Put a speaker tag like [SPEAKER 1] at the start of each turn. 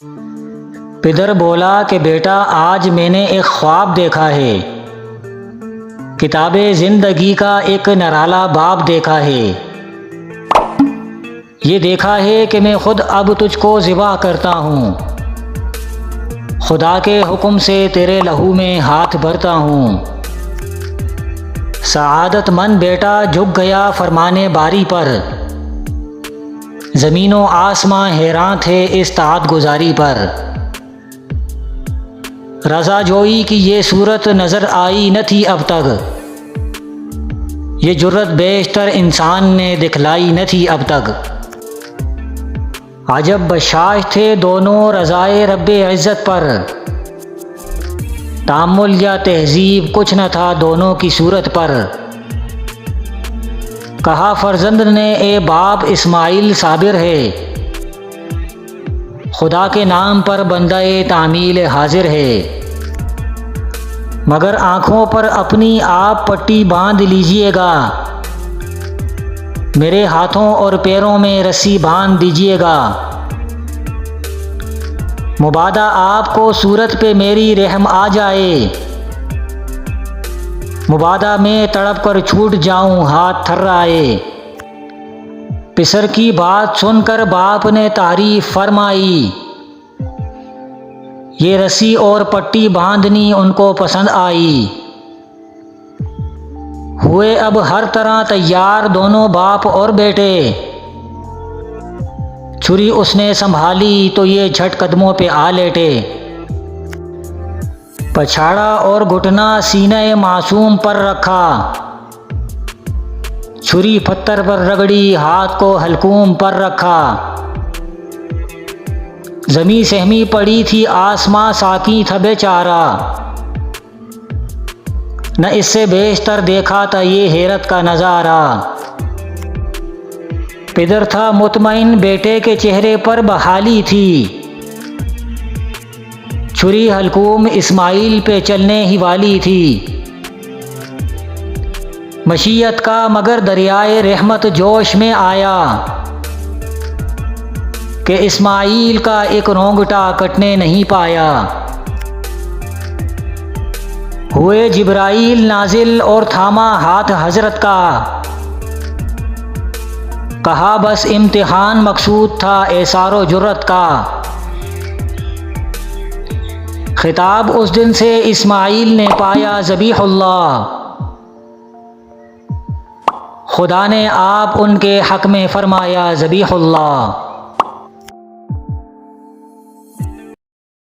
[SPEAKER 1] پدر بولا کہ بیٹا آج میں نے ایک خواب دیکھا ہے، کتاب زندگی کا ایک نرالا باب دیکھا ہے۔ یہ دیکھا ہے کہ میں خود اب تجھ کو ذبح کرتا ہوں، خدا کے حکم سے تیرے لہو میں ہاتھ بھرتا ہوں۔ سعادت مند بیٹا جھک گیا فرمانے باری پر، زمین و آسماں حیران تھے اس طاعت گزاری پر۔ رضا جوئی کی یہ صورت نظر آئی نہ تھی اب تک، یہ جرت بیشتر انسان نے دکھلائی نہ تھی اب تک۔ عجب بشاش تھے دونوں رضائے رب عزت پر، تامل یا تہذیب کچھ نہ تھا دونوں کی صورت پر۔ کہا فرزند نے اے باپ اسماعیل صابر ہے، خدا کے نام پر بندہ تعمیل حاضر ہے، مگر آنکھوں پر اپنی آپ پٹی باندھ لیجئے گا، میرے ہاتھوں اور پیروں میں رسی باندھ دیجئے گا، مبادا آپ کو صورت پہ میری رحم آ جائے، مبادا میں تڑپ کر چھوٹ جاؤں ہاتھ تھرائے۔ پسر کی بات سن کر باپ نے تعریف فرمائی، یہ رسی اور پٹی باندھنی ان کو پسند آئی۔ ہوئے اب ہر طرح تیار دونوں باپ اور بیٹے، چھری اس نے سنبھالی تو یہ جھٹ قدموں پہ آ لیٹے، پچھاڑا اور گھٹنا سینہ معصوم پر رکھا، چھری پتھر پر رگڑی ہاتھ کو حلقوم پر رکھا، زمیں سہمی پڑی تھی آسماں ساکی تھا بیچارہ، نہ اس سے بیشتر دیکھا تھا یہ حیرت کا نظارہ۔ پدر تھا مطمئن بیٹے کے چہرے پر بحالی تھی، چھری حلقوم اسماعیل پہ چلنے ہی والی تھی، مشیت کا مگر دریائے رحمت جوش میں آیا کہ اسماعیل کا ایک رونگٹا کٹنے نہیں پایا۔ ہوئے جبرائیل نازل اور تھاما ہاتھ حضرت کا، کہا بس امتحان مقصود تھا ایثار و جرت کا۔ خطاب اس دن سے اسماعیل نے پایا ذبیح اللہ، خدا نے آپ ان کے حق میں فرمایا ذبیح اللہ۔